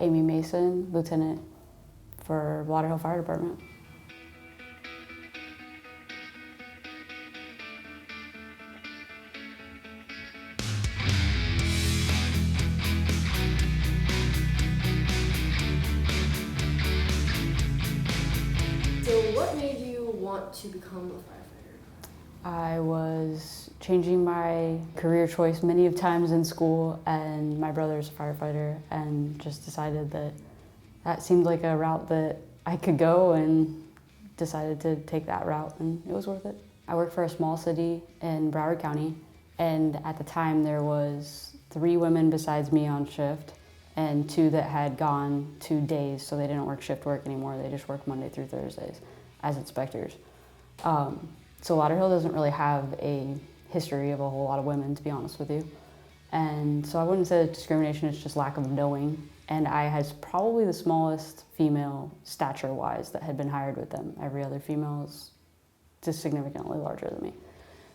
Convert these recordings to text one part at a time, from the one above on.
Ameleigh Mason, lieutenant for Lauderhill Fire Department. So what made you want to become a firefighter? I was changing my career choice many of times in school, and my brother's a firefighter, and just decided that that seemed like a route that I could go, and decided to take that route, and it was worth it. I work for a small city in Broward County, and at the time there was 3 women besides me on shift, and 2 that had gone to days, so they didn't work shift work anymore. They just worked Monday through Thursdays as inspectors. So Lauderhill doesn't really have a history of a whole lot of women, to be honest with you. And so I wouldn't say it's discrimination, it's just lack of knowing. And I was probably the smallest female stature-wise that had been hired with them. Every other female is just significantly larger than me.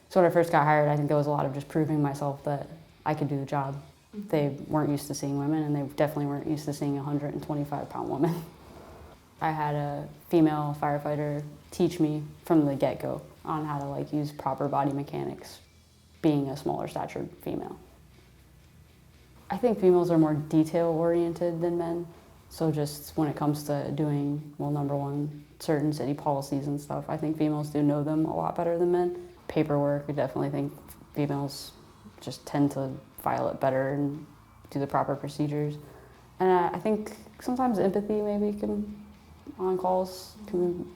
So when I first got hired, I think there was a lot of just proving myself that I could do the job. They weren't used to seeing women, and they definitely weren't used to seeing a 125-pound woman. I had a female firefighter teach me from the get-go on how to use proper body mechanics, being a smaller statured female. I think females are more detail-oriented than men. So just when it comes to doing, well, number one, certain city policies and stuff, I think females do know them a lot better than men. Paperwork, I definitely think females just tend to file it better and do the proper procedures. And I think sometimes empathy maybe can, on calls,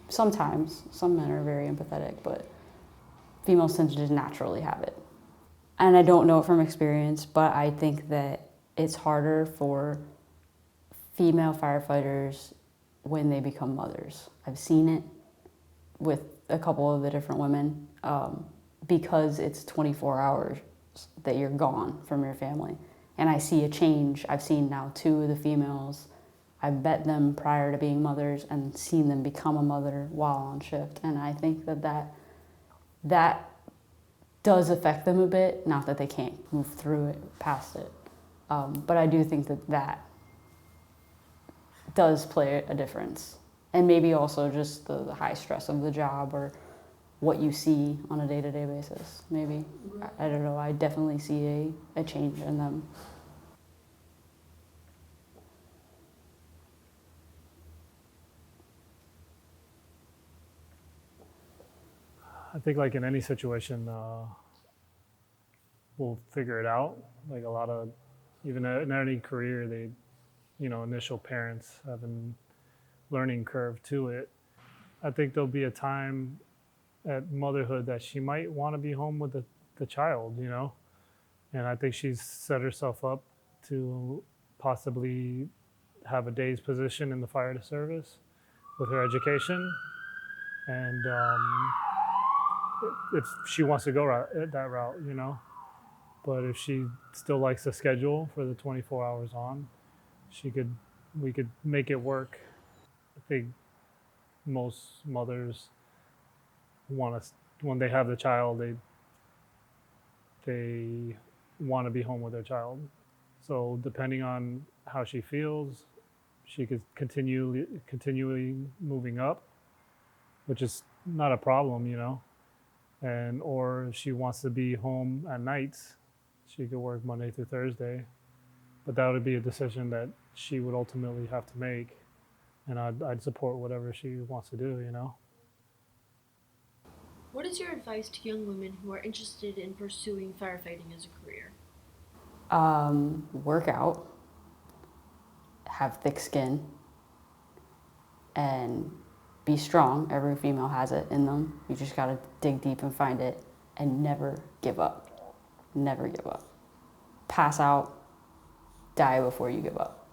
sometimes, some men are very empathetic, but females tend to just naturally have it. And I don't know it from experience, but I think that it's harder for female firefighters when they become mothers. I've seen it with a couple of the different women because it's 24 hours that you're gone from your family. And I see a change. I've seen now 2 of the females. I met them prior to being mothers and seen them become a mother while on shift. And I think that does affect them a bit, not that they can't move through it, past it. But I do think that does play a difference. And maybe also just the high stress of the job or what you see on a day-to-day basis, maybe. I don't know, I definitely see a change in them. I think like in any situation, we'll figure it out. Like a lot of, even in any career, they, initial parents have a learning curve to it. I think there'll be a time at motherhood that she might want to be home with the child, and I think she's set herself up to possibly have a day's position in the fire service with her education. And if she wants to go that route, but if she still likes the schedule for the 24 hours on, we could make it work. I think most mothers when they have the child, they want to be home with their child. So depending on how she feels, she could continually moving up, which is not a problem, and or if she wants to be home at nights, she could work Monday through Thursday. But that would be a decision that she would ultimately have to make, and I'd support whatever she wants to do, What is your advice to young women who are interested in pursuing firefighting as a career? Work out, have thick skin, and be strong. Every female has it in them. You just gotta dig deep and find it, and never give up. Never give up. Pass out, die before you give up.